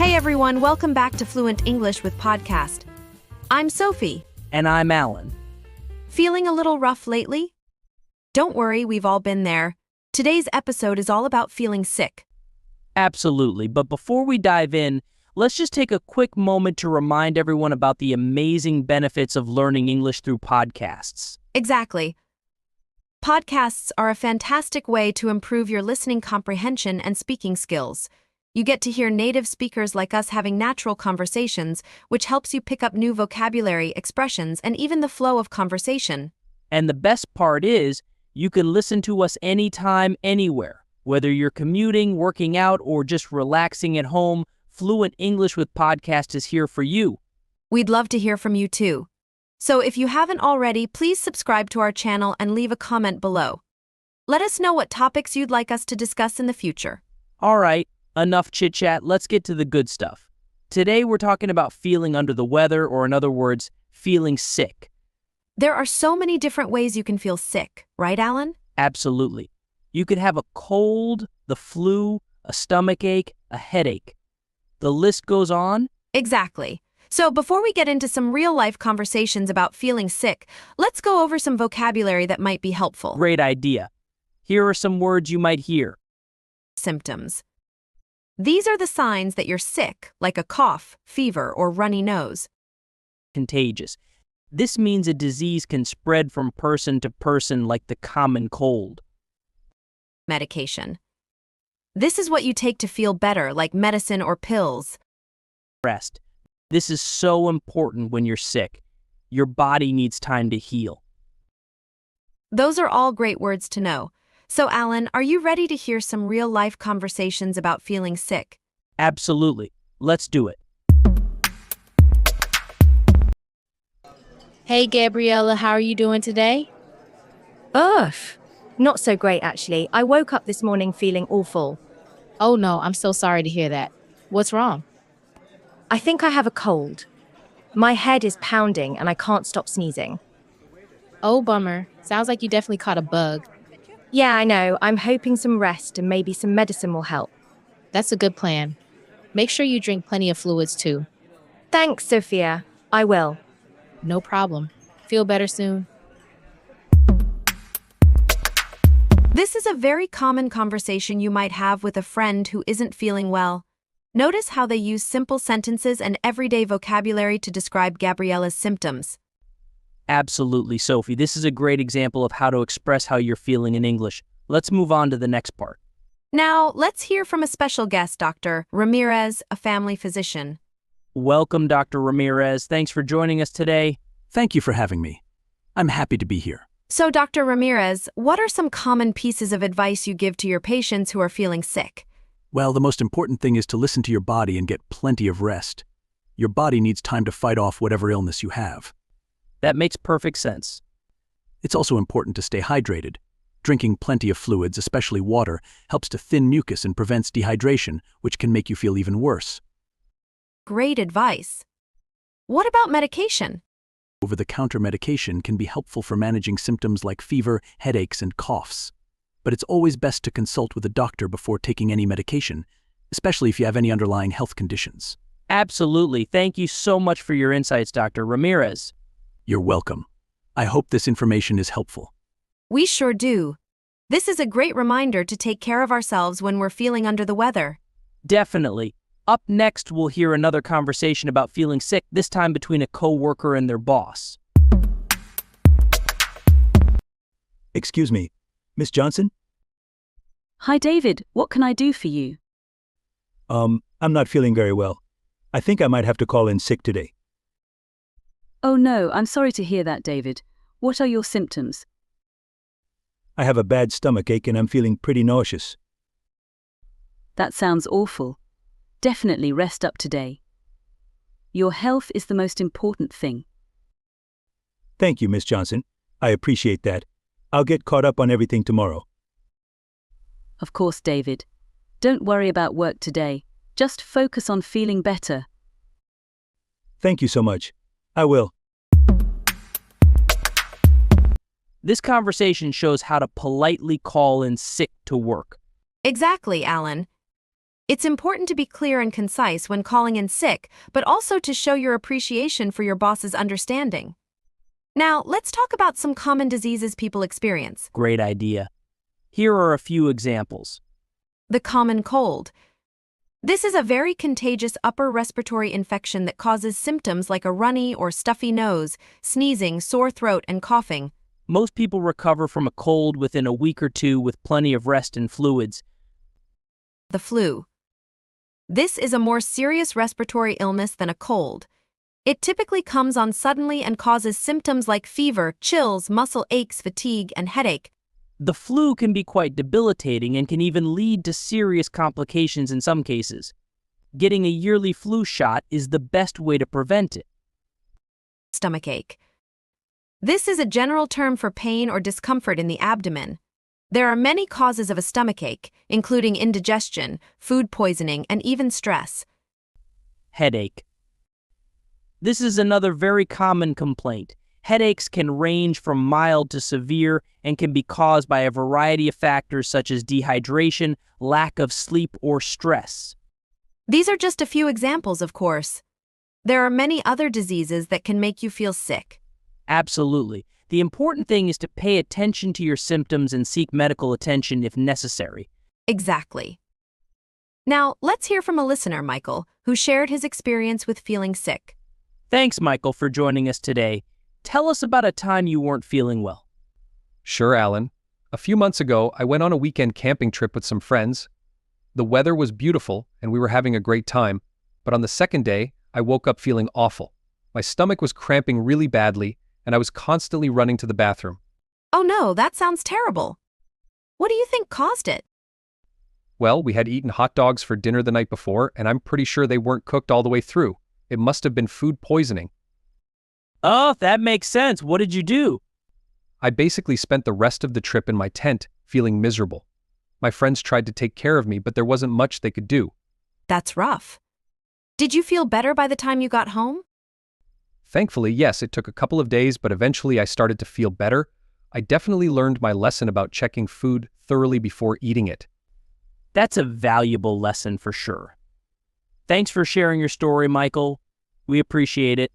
Hey everyone, welcome back to Fluent English with Podcast. I'm Sophie. And I'm Alan. Feeling a little rough lately? Don't worry, we've all been there. Today's episode is all about feeling sick. Absolutely, but before we dive in, let's just take a quick moment to remind everyone about the amazing benefits of learning English through podcasts. Exactly. Podcasts are a fantastic way to improve your listening comprehension and speaking skills. You get to hear native speakers like us having natural conversations, which helps you pick up new vocabulary, expressions, and even the flow of conversation. And the best part is, you can listen to us anytime, anywhere. Whether you're commuting, working out, or just relaxing at home, Fluent English with Podcast is here for you. We'd love to hear from you too. So if you haven't already, please subscribe to our channel and leave a comment below. Let us know what topics you'd like us to discuss in the future. All right. Enough chit-chat, let's get to the good stuff. Today we're talking about feeling under the weather, or in other words, feeling sick. There are so many different ways you can feel sick, right, Alan? Absolutely. You could have a cold, the flu, a stomach ache, a headache. The list goes on. Exactly. So before we get into some real-life conversations about feeling sick, let's go over some vocabulary that might be helpful. Great idea. Here are some words you might hear. Symptoms. These are the signs that you're sick, like a cough, fever, or runny nose. Contagious. This means a disease can spread from person to person like the common cold. Medication. This is what you take to feel better, like medicine or pills. Rest. This is so important when you're sick. Your body needs time to heal. Those are all great words to know. So, Alan, are you ready to hear some real-life conversations about feeling sick? Absolutely. Let's do it. Hey, Gabriella, how are you doing today? Ugh, not so great actually. I woke up this morning feeling awful. Oh no, I'm so sorry to hear that. What's wrong? I think I have a cold. My head is pounding and I can't stop sneezing. Oh, bummer. Sounds like you definitely caught a bug. Yeah, I know. I'm hoping some rest and maybe some medicine will help. That's a good plan. Make sure you drink plenty of fluids too. Thanks, Sophia. I will. No problem. Feel better soon. This is a very common conversation you might have with a friend who isn't feeling well. Notice how they use simple sentences and everyday vocabulary to describe Gabriella's symptoms. Absolutely, Sophie. This is a great example of how to express how you're feeling in English. Let's move on to the next part. Now, let's hear from a special guest, Dr. Ramirez, a family physician. Welcome, Dr. Ramirez. Thanks for joining us today. Thank you for having me. I'm happy to be here. So, Dr. Ramirez, what are some common pieces of advice you give to your patients who are feeling sick? Well, the most important thing is to listen to your body and get plenty of rest. Your body needs time to fight off whatever illness you have. That makes perfect sense. It's also important to stay hydrated. Drinking plenty of fluids, especially water, helps to thin mucus and prevents dehydration, which can make you feel even worse. Great advice. What about medication? Over-the-counter medication can be helpful for managing symptoms like fever, headaches, and coughs. But it's always best to consult with a doctor before taking any medication, especially if you have any underlying health conditions. Absolutely. Thank you so much for your insights, Dr. Ramirez. You're welcome. I hope this information is helpful. We sure do. This is a great reminder to take care of ourselves when we're feeling under the weather. Definitely. Up next, we'll hear another conversation about feeling sick, this time between a coworker and their boss. Excuse me, Miss Johnson? Hi, David. What can I do for you? I'm not feeling very well. I think I might have to call in sick today. Oh no, I'm sorry to hear that, David. What are your symptoms? I have a bad stomach ache and I'm feeling pretty nauseous. That sounds awful. Definitely rest up today. Your health is the most important thing. Thank you, Miss Johnson. I appreciate that. I'll get caught up on everything tomorrow. Of course, David. Don't worry about work today. Just focus on feeling better. Thank you so much. I will. This conversation shows how to politely call in sick to work. Exactly, Alan. It's important to be clear and concise when calling in sick, but also to show your appreciation for your boss's understanding. Now, let's talk about some common diseases people experience. Great idea. Here are a few examples. The common cold. This is a very contagious upper respiratory infection that causes symptoms like a runny or stuffy nose, sneezing, sore throat, and coughing. Most people recover from a cold within a week or two with plenty of rest and fluids. The flu. This is a more serious respiratory illness than a cold. It typically comes on suddenly and causes symptoms like fever, chills, muscle aches, fatigue, and headache. The flu can be quite debilitating and can even lead to serious complications in some cases. Getting a yearly flu shot is the best way to prevent it. Stomachache. This is a general term for pain or discomfort in the abdomen. There are many causes of a stomachache, including indigestion, food poisoning, and even stress. Headache. This is another very common complaint. Headaches can range from mild to severe and can be caused by a variety of factors such as dehydration, lack of sleep, or stress. These are just a few examples, of course. There are many other diseases that can make you feel sick. Absolutely. The important thing is to pay attention to your symptoms and seek medical attention if necessary. Exactly. Now, let's hear from a listener, Michael, who shared his experience with feeling sick. Thanks, Michael, for joining us today. Tell us about a time you weren't feeling well. Sure, Alan. A few months ago, I went on a weekend camping trip with some friends. The weather was beautiful, and we were having a great time. But on the second day, I woke up feeling awful. My stomach was cramping really badly, and I was constantly running to the bathroom. Oh no, that sounds terrible. What do you think caused it? Well, we had eaten hot dogs for dinner the night before, and I'm pretty sure they weren't cooked all the way through. It must have been food poisoning. Oh, that makes sense. What did you do? I basically spent the rest of the trip in my tent, feeling miserable. My friends tried to take care of me, but there wasn't much they could do. That's rough. Did you feel better by the time you got home? Thankfully, yes, it took a couple of days, but eventually I started to feel better. I definitely learned my lesson about checking food thoroughly before eating it. That's a valuable lesson for sure. Thanks for sharing your story, Michael. We appreciate it.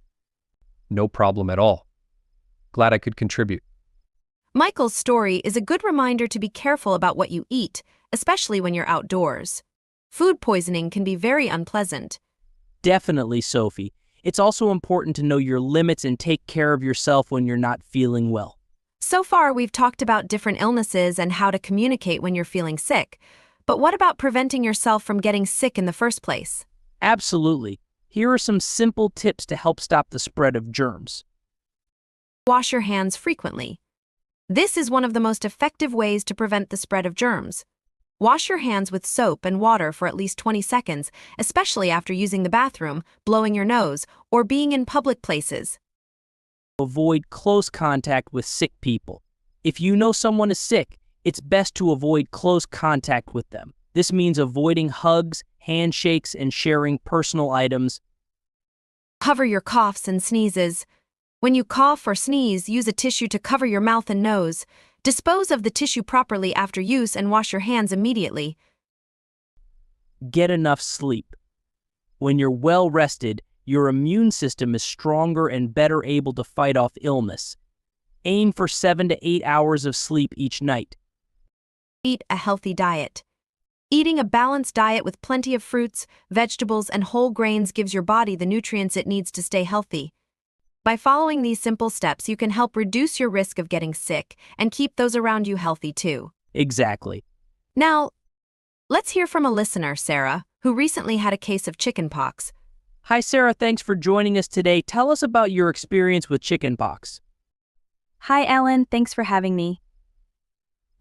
No problem at all. Glad I could contribute. Michael's story is a good reminder to be careful about what you eat, especially when you're outdoors. Food poisoning can be very unpleasant. Definitely, Sophie. It's also important to know your limits and take care of yourself when you're not feeling well. So far, we've talked about different illnesses and how to communicate when you're feeling sick. But what about preventing yourself from getting sick in the first place? Absolutely. Here are some simple tips to help stop the spread of germs. Wash your hands frequently. This is one of the most effective ways to prevent the spread of germs. Wash your hands with soap and water for at least 20 seconds, especially after using the bathroom, blowing your nose, or being in public places. Avoid close contact with sick people. If you know someone is sick, it's best to avoid close contact with them. This means avoiding hugs, handshakes, and sharing personal items. Cover your coughs and sneezes. When you cough or sneeze, use a tissue to cover your mouth and nose. Dispose of the tissue properly after use and wash your hands immediately. Get enough sleep. When you're well rested, your immune system is stronger and better able to fight off illness. Aim for 7 to 8 hours of sleep each night. Eat a healthy diet. Eating a balanced diet with plenty of fruits, vegetables, and whole grains gives your body the nutrients it needs to stay healthy. By following these simple steps, you can help reduce your risk of getting sick and keep those around you healthy too. Exactly. Now, let's hear from a listener, Sarah, who recently had a case of chickenpox. Hi, Sarah. Thanks for joining us today. Tell us about your experience with chickenpox. Hi, Ellen. Thanks for having me.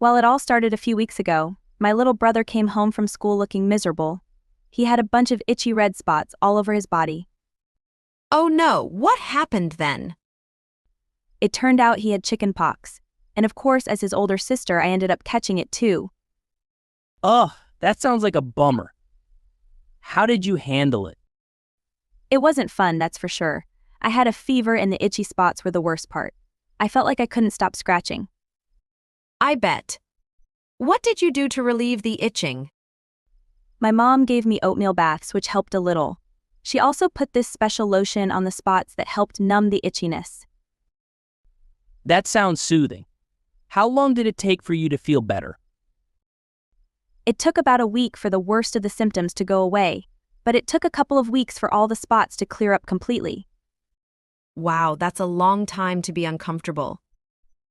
Well, it all started a few weeks ago. My little brother came home from school looking miserable. He had a bunch of itchy red spots all over his body. Oh no, what happened then? It turned out he had chickenpox. And of course, as his older sister, I ended up catching it too. Ugh, that sounds like a bummer. How did you handle it? It wasn't fun, that's for sure. I had a fever and the itchy spots were the worst part. I felt like I couldn't stop scratching. I bet. What did you do to relieve the itching? My mom gave me oatmeal baths, which helped a little. She also put this special lotion on the spots that helped numb the itchiness. That sounds soothing. How long did it take for you to feel better? It took about a week for the worst of the symptoms to go away, but it took a couple of weeks for all the spots to clear up completely. Wow, that's a long time to be uncomfortable.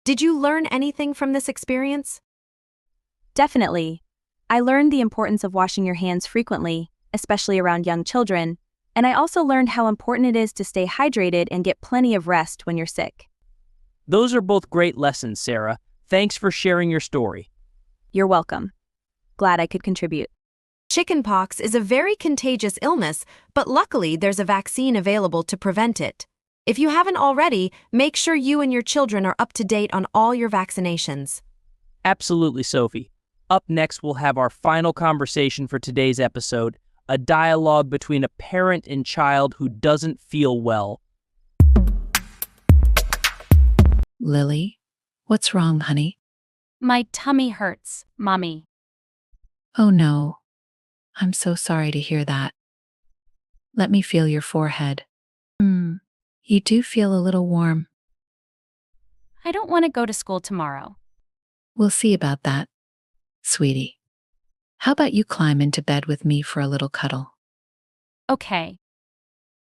Did you learn anything from this experience? Definitely. I learned the importance of washing your hands frequently, especially around young children, and I also learned how important it is to stay hydrated and get plenty of rest when you're sick. Those are both great lessons, Sarah. Thanks for sharing your story. You're welcome. Glad I could contribute. Chickenpox is a very contagious illness, but luckily there's a vaccine available to prevent it. If you haven't already, make sure you and your children are up to date on all your vaccinations. Absolutely, Sophie. Up next, we'll have our final conversation for today's episode, a dialogue between a parent and child who doesn't feel well. Lily, what's wrong, honey? My tummy hurts, Mommy. Oh no. I'm so sorry to hear that. Let me feel your forehead. You do feel a little warm. I don't want to go to school tomorrow. We'll see about that, sweetie. How about you climb into bed with me for a little cuddle? Okay.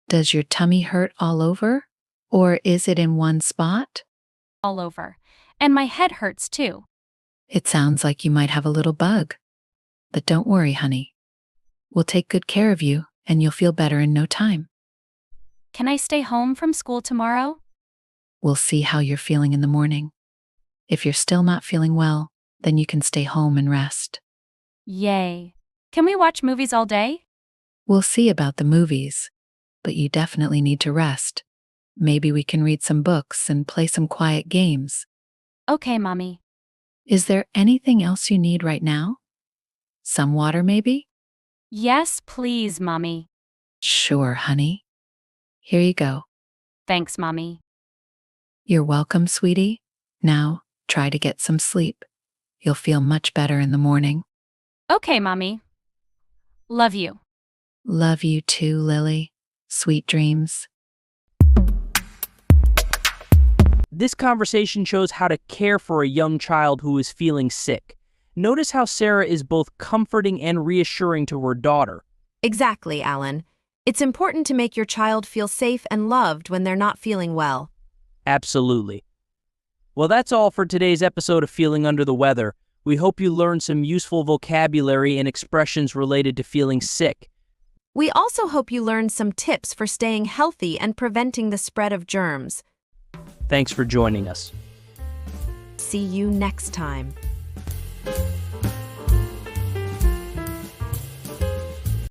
Does your tummy hurt all over? Or is it in one spot? All over. And my head hurts too. It sounds like you might have a little bug. But don't worry, honey. We'll take good care of you, and you'll feel better in no time. Can I stay home from school tomorrow? We'll see how you're feeling in the morning. If you're still not feeling well, then you can stay home and rest. Yay. Can we watch movies all day? We'll see about the movies, but you definitely need to rest. Maybe we can read some books and play some quiet games. Okay, Mommy. Is there anything else you need right now? Some water, maybe? Yes, please, Mommy. Sure, honey. Here you go. Thanks, Mommy. You're welcome, sweetie. Now, try to get some sleep. You'll feel much better in the morning. Okay, Mommy. Love you. Love you too, Lily. Sweet dreams. This conversation shows how to care for a young child who is feeling sick. Notice how Sarah is both comforting and reassuring to her daughter. Exactly, Alan. It's important to make your child feel safe and loved when they're not feeling well. Absolutely. Well, that's all for today's episode of Feeling Under the Weather. We hope you learned some useful vocabulary and expressions related to feeling sick. We also hope you learned some tips for staying healthy and preventing the spread of germs. Thanks for joining us. See you next time.